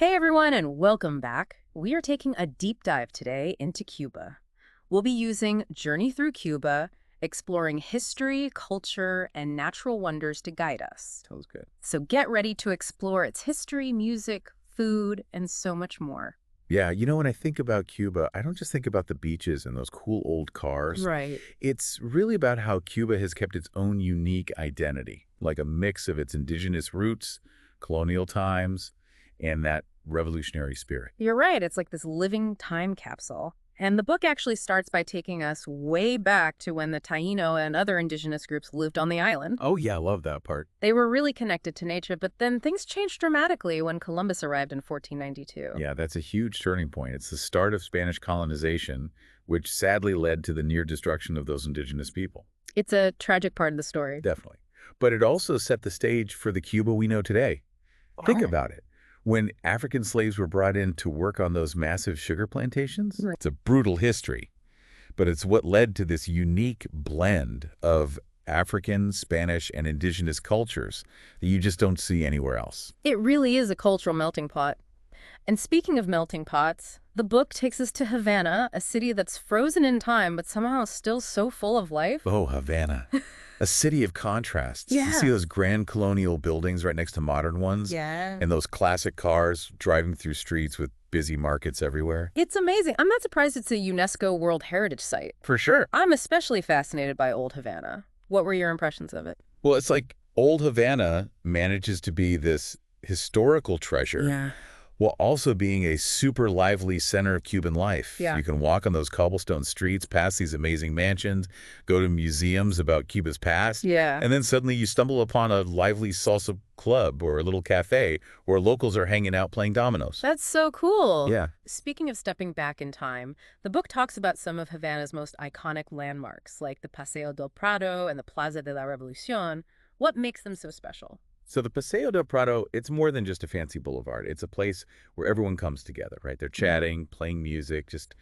Hey everyone, and welcome back. We are taking a deep dive today into Cuba. We'll be using Journey Through Cuba, exploring history, culture, and natural wonders to guide us. Sounds good. So get ready to explore its history, music, food, and so much more. Yeah, when I think about Cuba, I don't just think about the beaches and those cool old cars. Right. It's really about how Cuba has kept its own unique identity, like a mix of its indigenous roots, colonial times, and that revolutionary spirit. You're right, it's like this living time capsule. And the book actually starts by taking us way back to when the Taino and other indigenous groups lived on the island. Oh, yeah, I love that part. They were really connected to nature, but then things changed dramatically when Columbus arrived in 1492. Yeah, that's a huge turning point. It's the start of Spanish colonization, which sadly led to the near destruction of those indigenous people. It's a tragic part of the story. Definitely. But it also set the stage for the Cuba we know today. Think about it. When African slaves were brought in to work on those massive sugar plantations, Right. it's a brutal history, but it's what led to this unique blend of African, Spanish, and indigenous cultures that you just don't see anywhere else. It really is a cultural melting pot. And speaking of melting pots, the book takes us to Havana, a city that's frozen in time but somehow still so full of life. Oh, Havana, a city of contrasts. You Yeah. see those grand colonial buildings right next to modern ones, Yeah. and those classic cars driving through streets with busy markets everywhere. It's amazing. I'm not surprised it's a UNESCO World Heritage Site. For sure. I'm especially fascinated by Old Havana. What were your impressions of it? Well, it's like old Havana manages to be this historical treasure Yeah. while also being a super lively center of Cuban life. Yeah. You can walk on those cobblestone streets, past these amazing mansions, go to museums about Cuba's past, Yeah. and then suddenly you stumble upon a lively salsa club or a little cafe where locals are hanging out playing dominoes. That's so cool. Yeah. Speaking of stepping back in time, the book talks about some of Havana's most iconic landmarks, like the Paseo del Prado and the Plaza de la Revolucion. What makes them so special? So the Paseo del Prado, it's more than just a fancy boulevard. It's a place where everyone comes together, right? They're chatting, playing music, just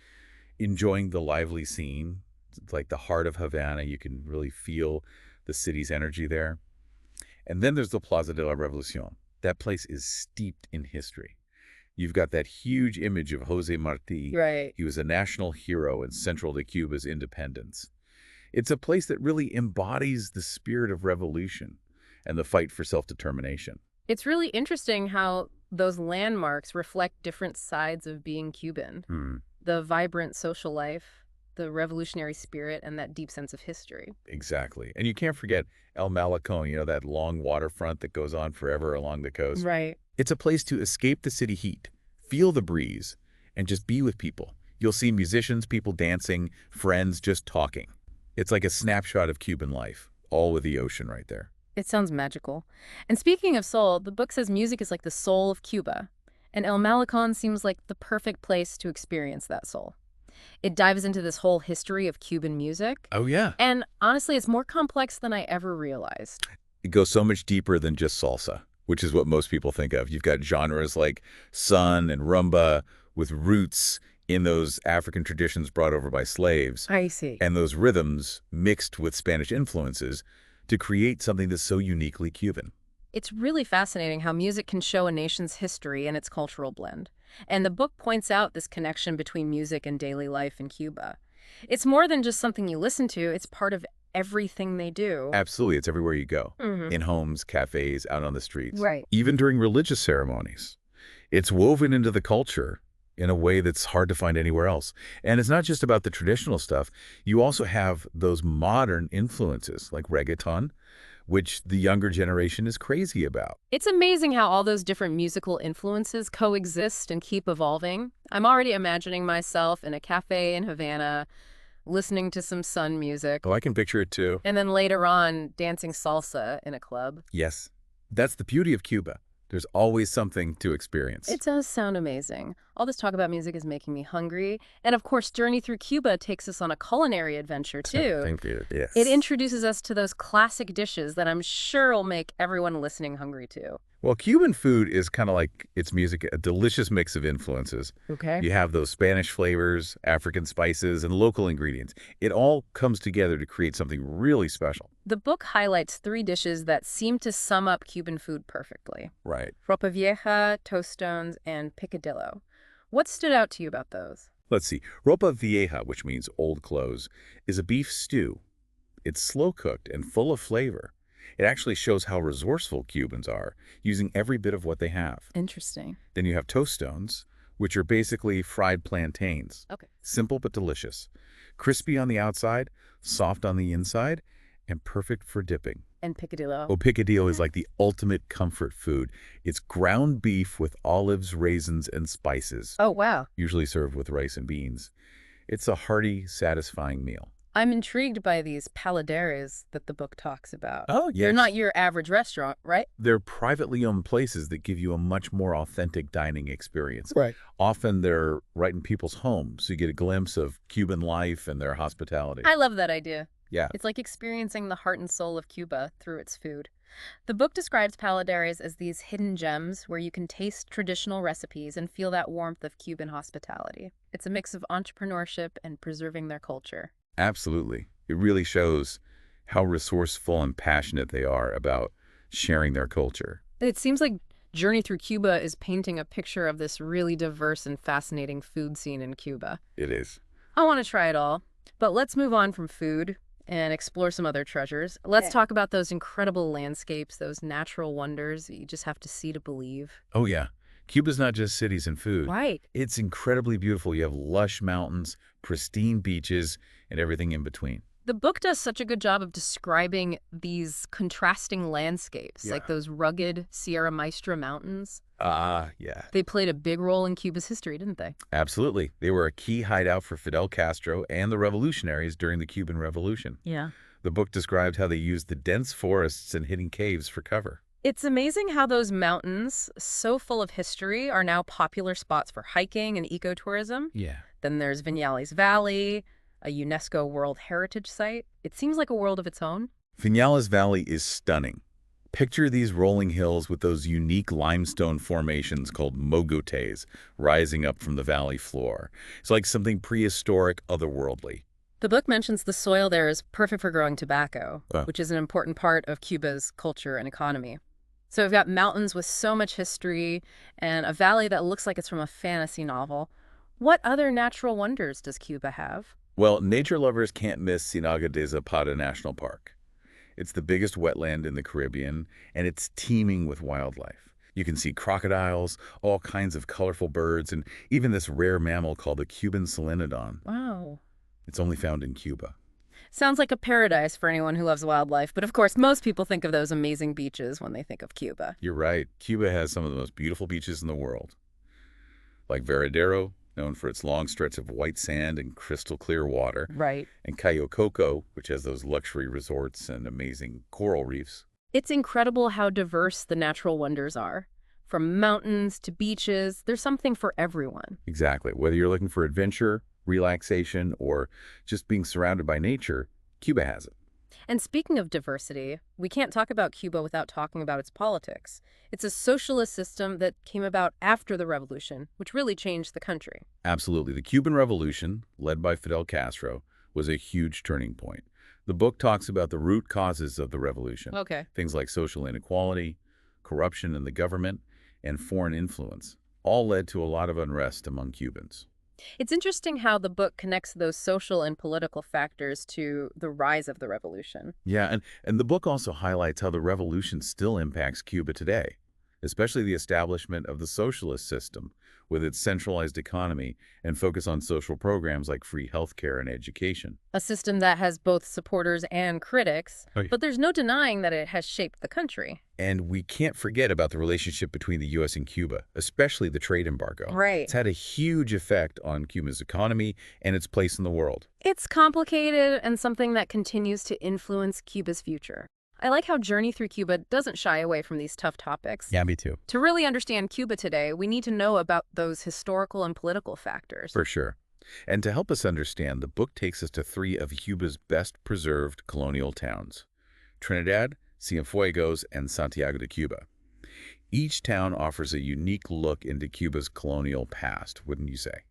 enjoying the lively scene. It's like the heart of Havana. You can really feel the city's energy there. And then there's the Plaza de la Revolucion. That place is steeped in history. You've got that huge image of Jose Marti. Right. He was a national hero and central to Cuba's independence. It's a place that really embodies the spirit of revolution and the fight for self-determination. It's really interesting how those landmarks reflect different sides of being Cuban. The vibrant social life, the revolutionary spirit, and that deep sense of history. Exactly. And you can't forget El Malecón, that long waterfront that goes on forever along the coast. Right. It's a place to escape the city heat, feel the breeze, and just be with people. You'll see musicians, people dancing, friends just talking. It's like a snapshot of Cuban life, all with the ocean right there. It sounds magical. And speaking of soul, the book says music is like the soul of Cuba, and El Malecón seems like the perfect place to experience that soul. It dives into this whole history of Cuban music, Oh, yeah. and honestly, it's more complex than I ever realized. It goes so much deeper than just salsa, which is what most people think of. You've got genres like son and rumba with roots in those African traditions brought over by slaves, I see. and those rhythms mixed with Spanish influences to create something that's so uniquely Cuban. It's really fascinating how music can show a nation's history and its cultural blend. And the book points out this connection between music and daily life in Cuba. It's more than just something you listen to, it's part of everything they do. Absolutely, it's everywhere you go. Mhm. In homes, cafes, out on the streets. Right. Even during religious ceremonies. It's woven into the culture in a way that's hard to find anywhere else. And it's not just about the traditional stuff. You also have those modern influences like reggaeton, which the younger generation is crazy about. It's amazing how all those different musical influences coexist and keep evolving. I'm already imagining myself in a cafe in Havana, listening to some sun music, Oh, I can picture it too. and then later on dancing salsa in a club. Yes, that's the beauty of Cuba. There's always something to experience. It does sound amazing. All this talk about music is making me hungry. And of course, Journey Through Cuba takes us on a culinary adventure too. Thank you. Yes. It introduces us to those classic dishes that I'm sure will make everyone listening hungry too. Well, Cuban food is kind of like its music, a delicious mix of influences. Okay. You have those Spanish flavors, African spices, and local ingredients. It all comes together to create something really special. The book highlights three dishes that seem to sum up Cuban food perfectly. Right. Ropa vieja, tostones, and picadillo. What stood out to you about those? Let's see. Ropa vieja, which means old clothes, is a beef stew. It's slow cooked and full of flavor. It actually shows how resourceful Cubans are, using every bit of what they have. Interesting. Then you have tostones, which are basically fried plantains. Okay. Simple but delicious. Crispy on the outside, soft on the inside, and perfect for dipping. And picadillo. Oh, picadillo is like the ultimate comfort food. It's ground beef with olives, raisins, and spices, Oh, wow. usually served with rice and beans. It's a hearty, satisfying meal. I'm intrigued by these paladares that the book talks about. Oh, They're yes. not your average restaurant, right? They're privately owned places that give you a much more authentic dining experience. Right. Often they're right in people's homes, so you get a glimpse of Cuban life and their hospitality. I love that idea. Yeah. It's like experiencing the heart and soul of Cuba through its food. The book describes paladares as these hidden gems where you can taste traditional recipes and feel that warmth of Cuban hospitality. It's a mix of entrepreneurship and preserving their culture. Absolutely. It really shows how resourceful and passionate they are about sharing their culture. It seems like Journey Through Cuba is painting a picture of this really diverse and fascinating food scene in Cuba. It is. I want to try it all, but let's move on from food and explore some other treasures. Let's talk about those incredible landscapes, those natural wonders that you just have to see to believe. Oh, yeah. Cuba's not just cities and food. Right. It's incredibly beautiful. You have lush mountains, pristine beaches, and everything in between. The book does such a good job of describing these contrasting landscapes, Yeah. like those rugged Sierra Maestra mountains. Yeah. They played a big role in Cuba's history, didn't they? Absolutely. They were a key hideout for Fidel Castro and the revolutionaries during the Cuban Revolution. Yeah. The book described how they used the dense forests and hidden caves for cover. It's amazing how those mountains, so full of history, are now popular spots for hiking and ecotourism. Yeah. Then there's Viñales Valley, a UNESCO World Heritage Site. It seems like a world of its own. Viñales Valley is stunning. Picture these rolling hills with those unique limestone formations called mogotes rising up from the valley floor. It's like something prehistoric, otherworldly. The book mentions the soil there is perfect for growing tobacco, Oh. which is an important part of Cuba's culture and economy. So we've got mountains with so much history and a valley that looks like it's from a fantasy novel. What other natural wonders does Cuba have? Well, nature lovers can't miss Ciénaga de Zapata National Park. It's the biggest wetland in the Caribbean, and it's teeming with wildlife. You can see crocodiles, all kinds of colorful birds, and even this rare mammal called the Cuban solenodon. Wow. It's only found in Cuba. Sounds like a paradise for anyone who loves wildlife, but of course, most people think of those amazing beaches when they think of Cuba. You're right. Cuba has some of the most beautiful beaches in the world, like Veradero, known for its long stretch of white sand and crystal clear water, Right. and Cayo Coco, which has those luxury resorts and amazing coral reefs. It's incredible how diverse the natural wonders are. From mountains to beaches, there's something for everyone. Exactly. Whether you're looking for adventure, relaxation, or just being surrounded by nature, Cuba has it. And speaking of diversity, we can't talk about Cuba without talking about its politics. It's a socialist system that came about after the revolution, which really changed the country. Absolutely. The Cuban Revolution, led by Fidel Castro, was a huge turning point. The book talks about the root causes of the revolution, Okay. things like social inequality, corruption in the government, and foreign influence, all led to a lot of unrest among Cubans. It's interesting how the book connects those social and political factors to the rise of the revolution. Yeah, and the book also highlights how the revolution still impacts Cuba today, especially the establishment of the socialist system with its centralized economy and focus on social programs like free healthcare and education. A system that has both supporters and critics, Oh, yeah. but there's no denying that it has shaped the country. And we can't forget about the relationship between the U.S. and Cuba, especially the trade embargo. Right. It's had a huge effect on Cuba's economy and its place in the world. It's complicated and something that continues to influence Cuba's future. I like how Journey Through Cuba doesn't shy away from these tough topics. Yeah, me too. To really understand Cuba today, we need to know about those historical and political factors. For sure. And to help us understand, the book takes us to three of Cuba's best preserved colonial towns: Trinidad, Cienfuegos, and Santiago de Cuba. Each town offers a unique look into Cuba's colonial past, wouldn't you say?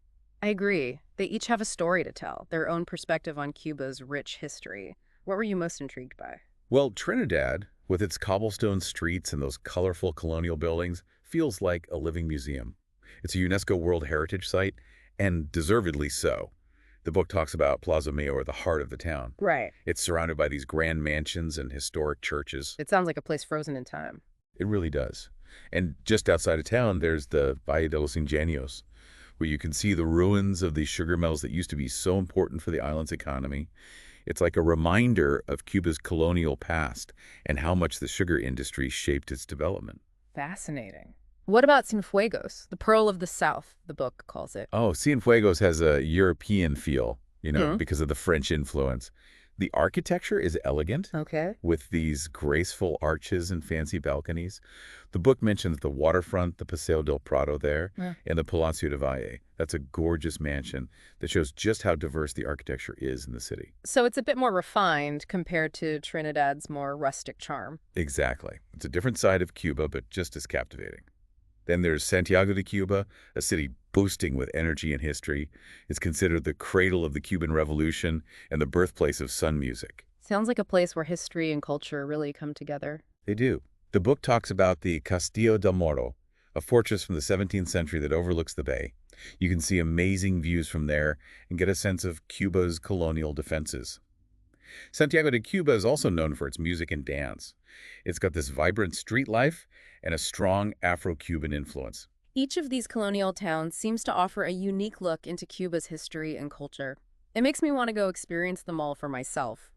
I agree. They each have a story to tell, their own perspective on Cuba's rich history. What were you most intrigued by? Well, Trinidad, with its cobblestone streets and those colorful colonial buildings, feels like a living museum. It's a UNESCO World Heritage Site, and deservedly so. The book talks about Plaza Mayo, or the heart of the town. Right. It's surrounded by these grand mansions and historic churches. It sounds like a place frozen in time. It really does. And just outside of town, there's the Valle de los Ingenios, where you can see the ruins of these sugar mills that used to be so important for the island's economy. It's like a reminder of Cuba's colonial past and how much the sugar industry shaped its development. Fascinating. What about Cienfuegos, the Pearl of the South, the book calls it? Oh, Cienfuegos has a European feel, Hmm. because of the French influence. The architecture is elegant, Okay. with these graceful arches and fancy balconies. The book mentions the waterfront, the Paseo del Prado there, Yeah. and the Palacio de Valle. That's a gorgeous mansion that shows just how diverse the architecture is in the city. So it's a bit more refined compared to Trinidad's more rustic charm. Exactly. It's a different side of Cuba, but just as captivating. Then there's Santiago de Cuba, a city boosting with energy and history. It's considered the cradle of the Cuban Revolution and the birthplace of sun music. Sounds like a place where history and culture really come together. They do. The book talks about the Castillo del Moro, a fortress from the 17th century that overlooks the bay. You can see amazing views from there and get a sense of Cuba's colonial defenses. Santiago de Cuba is also known for its music and dance. It's got this vibrant street life and a strong Afro-Cuban influence. Each of these colonial towns seems to offer a unique look into Cuba's history and culture. It makes me want to go experience them all for myself.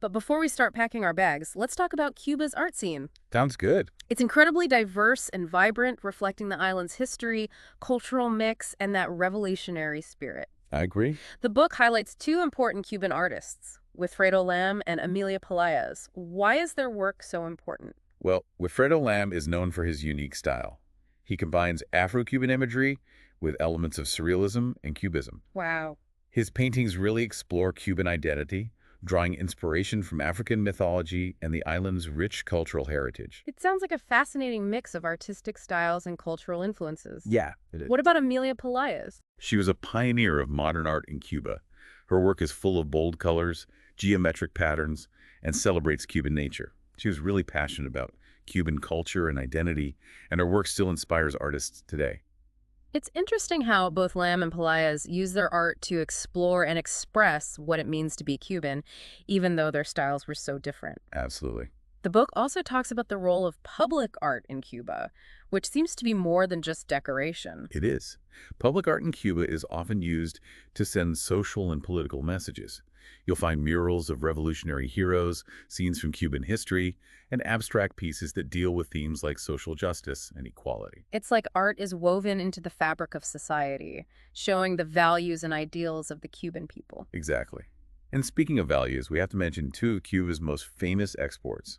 But before we start packing our bags, let's talk about Cuba's art scene. Sounds good. It's incredibly diverse and vibrant, reflecting the island's history, cultural mix, and that revolutionary spirit. I agree. The book highlights two important Cuban artists, Wilfredo Lam and Emilia Pelaez. Why is their work so important? Well, Wilfredo Lam is known for his unique style. He combines Afro-Cuban imagery with elements of surrealism and Cubism. Wow. His paintings really explore Cuban identity, drawing inspiration from African mythology and the island's rich cultural heritage. It sounds like a fascinating mix of artistic styles and cultural influences. Yeah, it is. What about Emilia Pelaez? She was a pioneer of modern art in Cuba. Her work is full of bold colors, geometric patterns, and celebrates Cuban nature. She was really passionate about Cuban culture and identity, and her work still inspires artists today. It's interesting how both Lam and Pelaez use their art to explore and express what it means to be Cuban, even though their styles were so different. Absolutely. The book also talks about the role of public art in Cuba, which seems to be more than just decoration. It is. Public art in Cuba is often used to send social and political messages. You'll find murals of revolutionary heroes, scenes from Cuban history, and abstract pieces that deal with themes like social justice and equality. It's like art is woven into the fabric of society, showing the values and ideals of the Cuban people. Exactly. And speaking of values, we have to mention two of Cuba's most famous exports,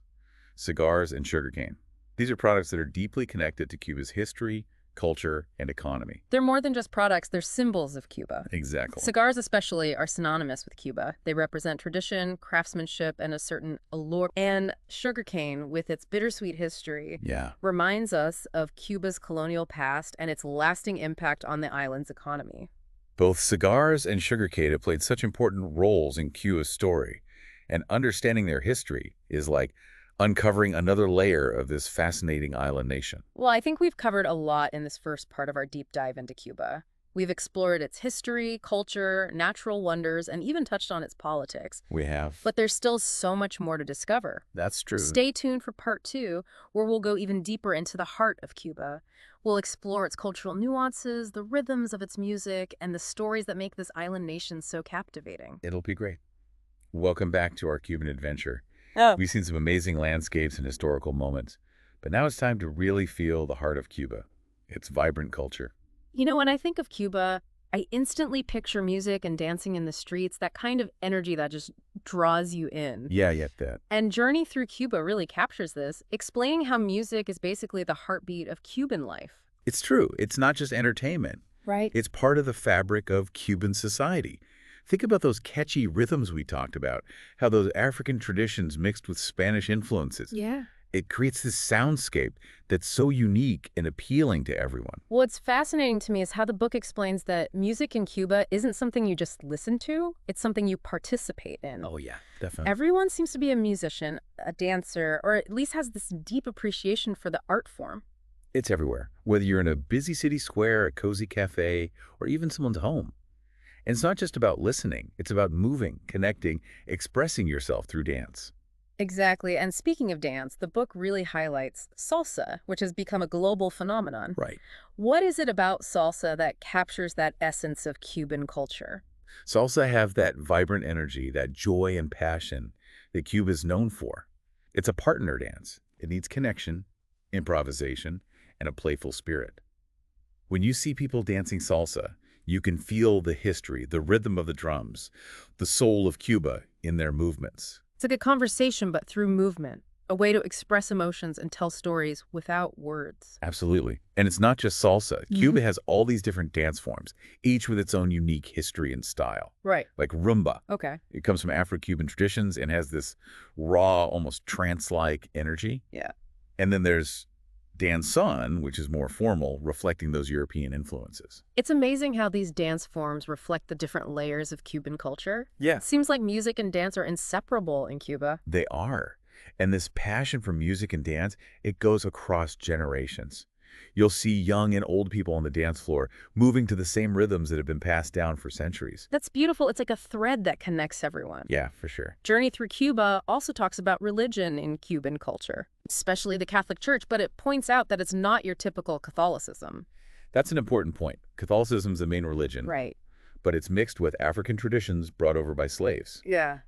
cigars and sugarcane. These are products that are deeply connected to Cuba's history, culture, and economy. They're more than just products, they're symbols of Cuba. Exactly. Cigars especially are synonymous with Cuba. They represent tradition, craftsmanship, and a certain allure. And sugarcane, with its bittersweet history, Yeah. reminds us of Cuba's colonial past and its lasting impact on the island's economy. Both cigars and sugarcane have played such important roles in Cuba's story, and understanding their history is like uncovering another layer of this fascinating island nation. Well, I think we've covered a lot in this first part of our deep dive into Cuba. We've explored its history, culture, natural wonders, and even touched on its politics. We have. But there's still so much more to discover. That's true. Stay tuned for part 2, where we'll go even deeper into the heart of Cuba. We'll explore its cultural nuances, the rhythms of its music, and the stories that make this island nation so captivating. It'll be great. Welcome back to our Cuban adventure. Oh. We've seen some amazing landscapes and historical moments, but now it's time to really feel the heart of Cuba, its vibrant culture. You know, when I think of Cuba, I instantly picture music and dancing in the streets, that kind of energy that just draws you in. Yeah, I get that. And Journey Through Cuba really captures this, explaining how music is basically the heartbeat of Cuban life. It's true. It's not just entertainment. Right. It's part of the fabric of Cuban society. Think about those catchy rhythms we talked about, how those African traditions mixed with Spanish influences. Yeah. It creates this soundscape that's so unique and appealing to everyone. What's fascinating to me is how the book explains that music in Cuba isn't something you just listen to, it's something you participate in. Oh, yeah, definitely. Everyone seems to be a musician, a dancer, or at least has this deep appreciation for the art form. It's everywhere, whether you're in a busy city square, a cozy cafe, or even someone's home. And it's not just about listening, it's about moving, connecting, expressing yourself through dance. Exactly. And speaking of dance, the book really highlights salsa, which has become a global phenomenon. Right. What is it about salsa that captures that essence of Cuban culture? Salsa have that vibrant energy, that joy and passion that Cuba is known for. It's a partner dance. It needs connection, improvisation, and a playful spirit. When you see people dancing salsa, you can feel the history, the rhythm of the drums, the soul of Cuba in their movements. It's like a conversation, but through movement, a way to express emotions and tell stories without words. Absolutely. And it's not just salsa. Cuba has all these different dance forms, each with its own unique history and style. Right. Like rumba. Okay. It comes from Afro-Cuban traditions and has this raw, almost trance-like energy. Yeah. And then there's danzón, which is more formal, reflecting those European influences. It's amazing how these dance forms reflect the different layers of Cuban culture. Yeah. It seems like music and dance are inseparable in Cuba. They are. And this passion for music and dance, it goes across generations. You'll see young and old people on the dance floor moving to the same rhythms that have been passed down for centuries. That's beautiful. It's like a thread that connects everyone. Yeah, for sure. Journey Through Cuba also talks about religion in Cuban culture, especially the Catholic Church, but it points out that it's not your typical Catholicism. That's an important point. Catholicism is the main religion, Right. but it's mixed with African traditions brought over by slaves. Yeah.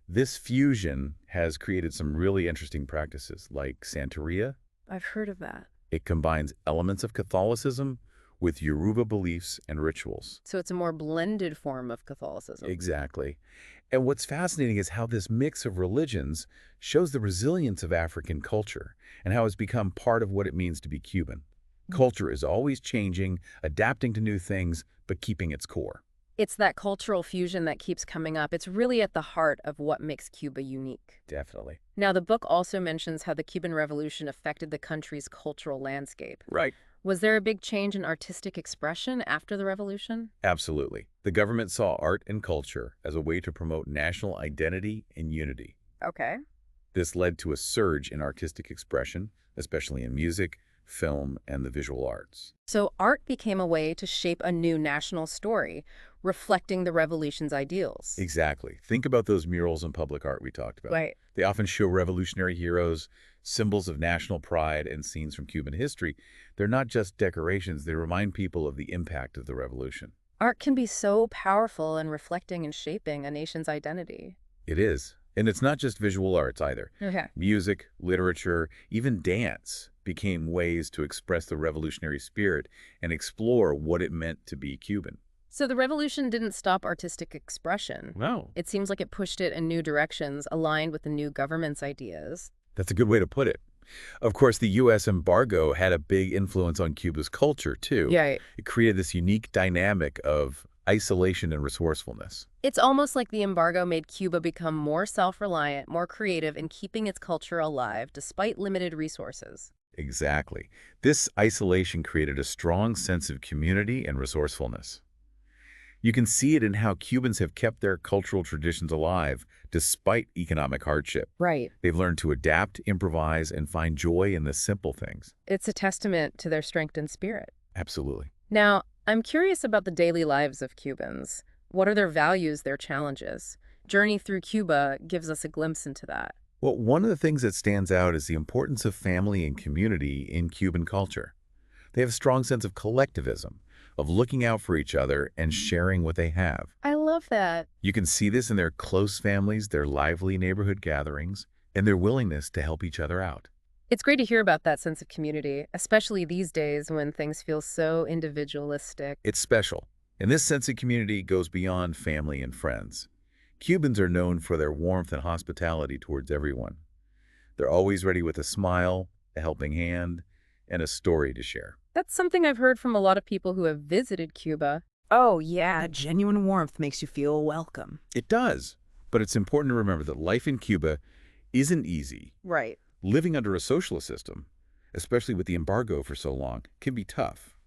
This fusion has created some really interesting practices like Santeria. I've heard of that. It combines elements of Catholicism with Yoruba beliefs and rituals. So it's a more blended form of Catholicism. Exactly. And what's fascinating is how this mix of religions shows the resilience of African culture and how it's become part of what it means to be Cuban. Culture is always changing, adapting to new things, but keeping its core. It's that cultural fusion that keeps coming up. It's really at the heart of what makes Cuba unique. Definitely. Now, the book also mentions how the Cuban Revolution affected the country's cultural landscape. Right. Was there a big change in artistic expression after the revolution? Absolutely. The government saw art and culture as a way to promote national identity and unity. Okay. This led to a surge in artistic expression, especially in music, film, and the visual arts. So art became a way to shape a new national story, reflecting the revolution's ideals. Exactly. Think about those murals in public art we talked about. Right. They often show revolutionary heroes, symbols of national pride, and scenes from Cuban history. They're not just decorations, they remind people of the impact of the revolution. Art can be so powerful in reflecting and shaping a nation's identity. It is. And it's not just visual arts either. Okay. Music, literature, even dance became ways to express the revolutionary spirit and explore what it meant to be Cuban. So the revolution didn't stop artistic expression. No. It seems like it pushed it in new directions, aligned with the new government's ideas. That's a good way to put it. Of course, the U.S. embargo had a big influence on Cuba's culture, too. Yeah. It created this unique dynamic of isolation and resourcefulness. It's almost like the embargo made Cuba become more self-reliant, more creative in keeping its culture alive despite limited resources. Exactly. This isolation created a strong sense of community and resourcefulness. You can see it in how Cubans have kept their cultural traditions alive despite economic hardship. Right. They've learned to adapt, improvise, and find joy in the simple things. It's a testament to their strength and spirit. Absolutely. Now, I'm curious about the daily lives of Cubans. What are their values, their challenges? Journey Through Cuba gives us a glimpse into that. Well, one of the things that stands out is the importance of family and community in Cuban culture. They have a strong sense of collectivism, of looking out for each other and sharing what they have. I love that. You can see this in their close families, their lively neighborhood gatherings, and their willingness to help each other out. It's great to hear about that sense of community, especially these days when things feel so individualistic. It's special, and this sense of community goes beyond family and friends. Cubans are known for their warmth and hospitality towards everyone. They're always ready with a smile, a helping hand, and a story to share. That's something I've heard from a lot of people who have visited Cuba. Oh, yeah, genuine warmth makes you feel welcome. It does, but it's important to remember that life in Cuba isn't easy. Right. Living under a socialist system, especially with the embargo for so long, can be tough.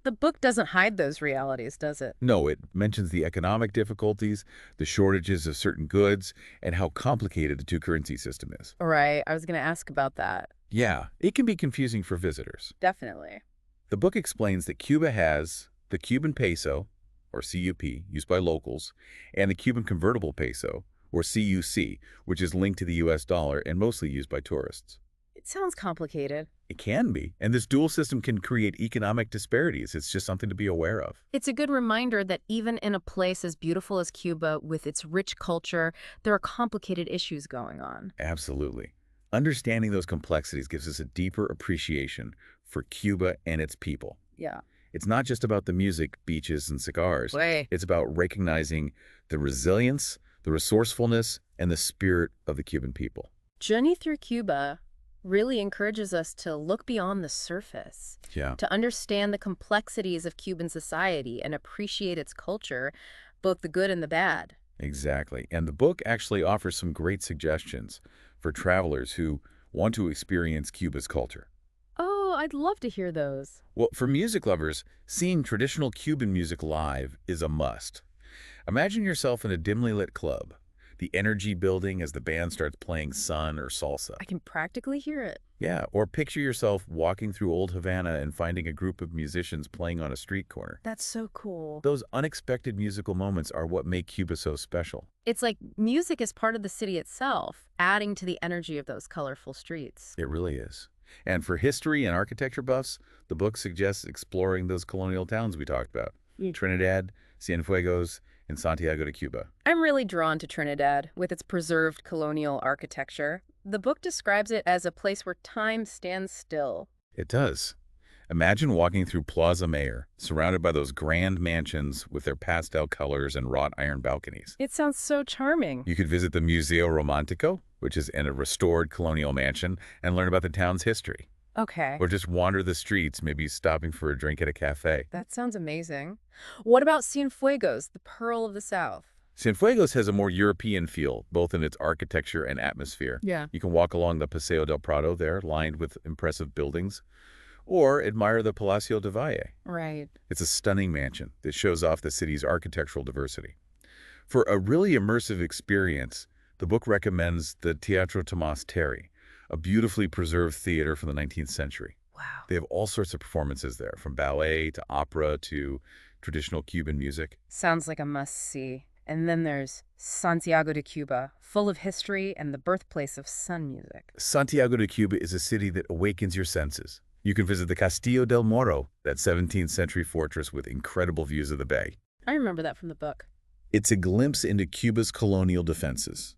The book doesn't hide those realities, does it? No, it mentions the economic difficulties, the shortages of certain goods, and how complicated the two-currency system is. Right, I was going to ask about that. Yeah, it can be confusing for visitors. Definitely. The book explains that Cuba has the Cuban peso, or CUP, used by locals, and the Cuban convertible peso, or CUC, which is linked to the U.S. dollar and mostly used by tourists. It sounds complicated. It can be, and this dual system can create economic disparities. It's just something to be aware of. It's a good reminder that even in a place as beautiful as Cuba, with its rich culture, there are complicated issues going on. Absolutely. Understanding those complexities gives us a deeper appreciation for Cuba and its people. Yeah. It's not just about the music, beaches, and cigars. Way. It's about recognizing the resilience, the resourcefulness, and the spirit of the Cuban people. Journey Through Cuba really encourages us to look beyond the surface, Yeah, to understand the complexities of Cuban society and appreciate its culture, both the good and the bad. exactly. And the book actually offers some great suggestions for travelers who want to experience Cuba's culture. Oh, I'd love to hear those. Well, for music lovers, seeing traditional Cuban music live is a must. Imagine yourself in a dimly lit club, the energy building as the band starts playing sun or salsa. I can practically hear it. Yeah, or picture yourself walking through Old Havana and finding a group of musicians playing on a street corner. That's so cool. Those unexpected musical moments are what make Cuba so special. It's like music is part of the city itself, adding to the energy of those colorful streets. It really is. And for history and architecture buffs, the book suggests exploring those colonial towns we talked about. Trinidad, Cienfuegos, and Santiago de Cuba. I'm really drawn to Trinidad, with its preserved colonial architecture. The book describes it as a place where time stands still. It does. Imagine walking through Plaza Mayor, surrounded by those grand mansions with their pastel colors and wrought iron balconies. It sounds so charming. You could visit the Museo Romantico, which is in a restored colonial mansion, and learn about the town's history. Okay. Or just wander the streets, maybe stopping for a drink at a cafe. That sounds amazing. What about Cienfuegos, the Pearl of the South? Cienfuegos has a more European feel, both in its architecture and atmosphere. Yeah. You can walk along the Paseo del Prado there, lined with impressive buildings, or admire the Palacio de Valle. Right. It's a stunning mansion that shows off the city's architectural diversity. For a really immersive experience, the book recommends the Teatro Tomás Terry, a beautifully preserved theater from the 19th century. Wow. They have all sorts of performances there, from ballet to opera to traditional Cuban music. Sounds like a must-see. And then there's Santiago de Cuba, full of history and the birthplace of sun music. Santiago de Cuba is a city that awakens your senses. You can visit the Castillo del Morro, that 17th century fortress with incredible views of the bay. I remember that from the book. It's a glimpse into Cuba's colonial defenses.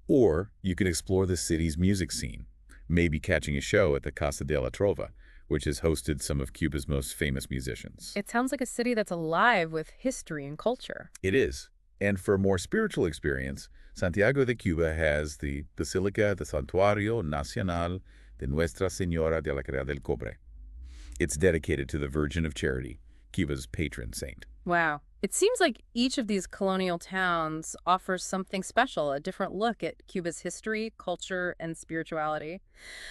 Or you can explore the city's music scene, maybe catching a show at the Casa de la Trova, which has hosted some of Cuba's most famous musicians. It sounds like a city that's alive with history and culture. It is. And for a more spiritual experience, Santiago de Cuba has the Basilica de Santuario Nacional de Nuestra Señora de la Caridad del Cobre. It's dedicated to the Virgin of Charity, Cuba's patron saint. Wow. It seems like each of these colonial towns offers something special, a different look at Cuba's history, culture, and spirituality.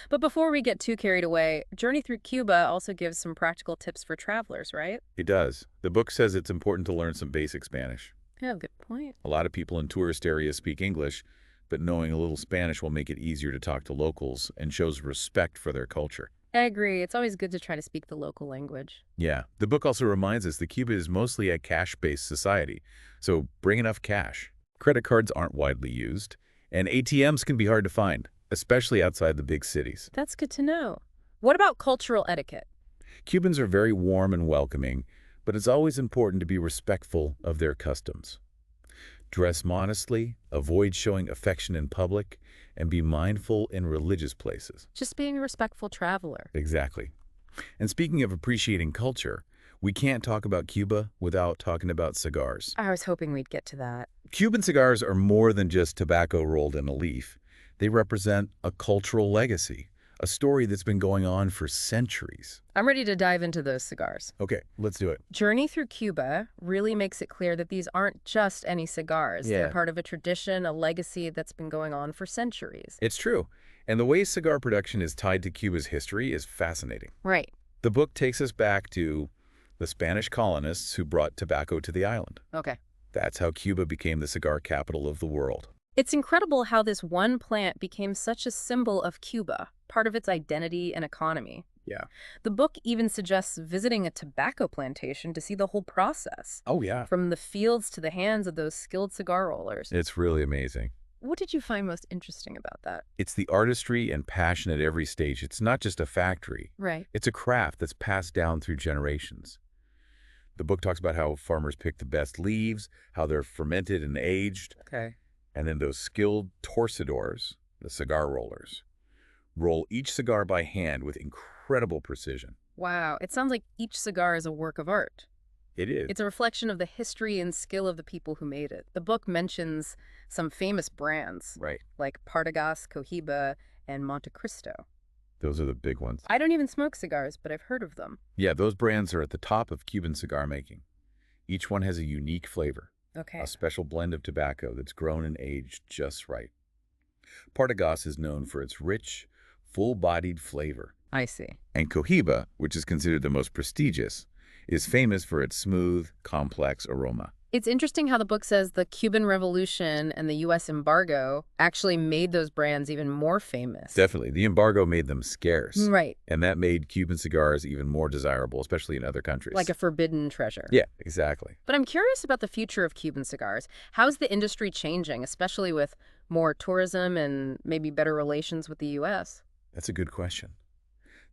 But before we get too carried away, Journey Through Cuba also gives some practical tips for travelers, right? It does. The book says it's important to learn some basic Spanish. Yeah, good point. A lot of people in tourist areas speak English, but knowing a little Spanish will make it easier to talk to locals and shows respect for their culture. I agree. It's always good to try to speak the local language. Yeah. The book also reminds us that Cuba is mostly a cash-based society, so bring enough cash. Credit cards aren't widely used, and ATMs can be hard to find, especially outside the big cities. That's good to know. What about cultural etiquette? Cubans are very warm and welcoming, but it's always important to be respectful of their customs. Dress modestly, avoid showing affection in public, and be mindful in religious places. Just being a respectful traveler. Exactly. And speaking of appreciating culture, we can't talk about Cuba without talking about cigars. I was hoping we'd get to that. Cuban cigars are more than just tobacco rolled in a leaf. They represent a cultural legacy, a story that's been going on for centuries. I'm ready to dive into those cigars. Okay, let's do it. Journey Through Cuba really makes it clear that these aren't just any cigars. Yeah. They're part of a tradition, a legacy that's been going on for centuries. It's true. And the way cigar production is tied to Cuba's history is fascinating. Right. The book takes us back to the Spanish colonists who brought tobacco to the island. Okay. That's how Cuba became the cigar capital of the world. It's incredible how this one plant became such a symbol of Cuba, part of its identity and economy. Yeah. The book even suggests visiting a tobacco plantation to see the whole process, Oh, yeah. from the fields to the hands of those skilled cigar rollers. It's really amazing. What did you find most interesting about that? It's the artistry and passion at every stage. It's not just a factory. Right. It's a craft that's passed down through generations. The book talks about how farmers pick the best leaves, how they're fermented and aged, Okay. and then those skilled torcedores, the cigar rollers, roll each cigar by hand with incredible precision. Wow, it sounds like each cigar is a work of art. It is. It's a reflection of the history and skill of the people who made it. The book mentions some famous brands, Right. like Partagas, Cohiba, and Monte Cristo. Those are the big ones. I don't even smoke cigars, but I've heard of them. Yeah, those brands are at the top of Cuban cigar making. Each one has a unique flavor, Okay. a special blend of tobacco that's grown and aged just right. Partagas is known for its rich, full-bodied flavor. I see. And Cohiba, which is considered the most prestigious, is famous for its smooth, complex aroma. It's interesting how the book says the Cuban Revolution and the U.S. embargo actually made those brands even more famous. Definitely. The embargo made them scarce. Right. And that made Cuban cigars even more desirable, especially in other countries. Like a forbidden treasure. Yeah, exactly. But I'm curious about the future of Cuban cigars. How's the industry changing, especially with more tourism and maybe better relations with the U.S.? That's a good question.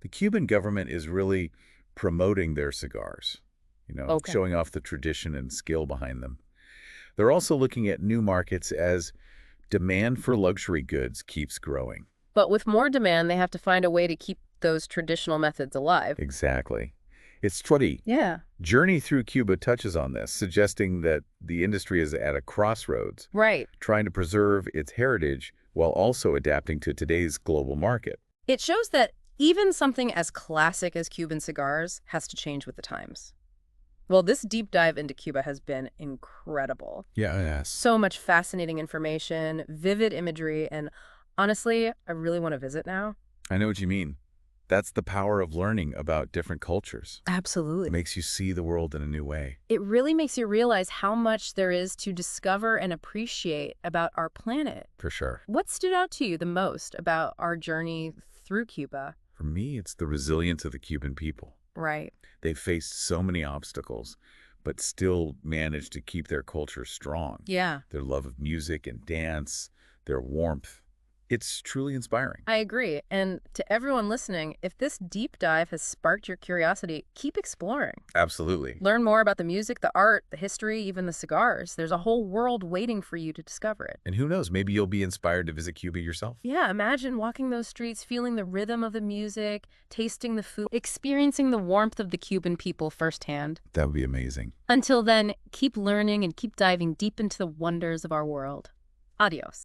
The Cuban government is really promoting their cigars, Okay. showing off the tradition and skill behind them. They're also looking at new markets as demand for luxury goods keeps growing. But with more demand, they have to find a way to keep those traditional methods alive. Exactly. It's Truddy. Yeah. Journey Through Cuba touches on this, suggesting that the industry is at a crossroads, Right. trying to preserve its heritage while also adapting to today's global market. It shows that even something as classic as Cuban cigars has to change with the times. Well, this deep dive into Cuba has been incredible. Yes. So much fascinating information, vivid imagery, and honestly, I really want to visit now. I know what you mean. That's the power of learning about different cultures. Absolutely. It makes you see the world in a new way. It really makes you realize how much there is to discover and appreciate about our planet. For sure. What stood out to you the most about our journey through Cuba? For me, it's the resilience of the Cuban people. Right. They've faced so many obstacles, but still managed to keep their culture strong. Yeah. Their love of music and dance, their warmth. It's truly inspiring. I agree. And to everyone listening, if this deep dive has sparked your curiosity, keep exploring. Absolutely. Learn more about the music, the art, the history, even the cigars. There's a whole world waiting for you to discover it. And who knows, maybe you'll be inspired to visit Cuba yourself. Yeah, imagine walking those streets, feeling the rhythm of the music, tasting the food, experiencing the warmth of the Cuban people firsthand. That would be amazing. Until then, keep learning and keep diving deep into the wonders of our world. Adios.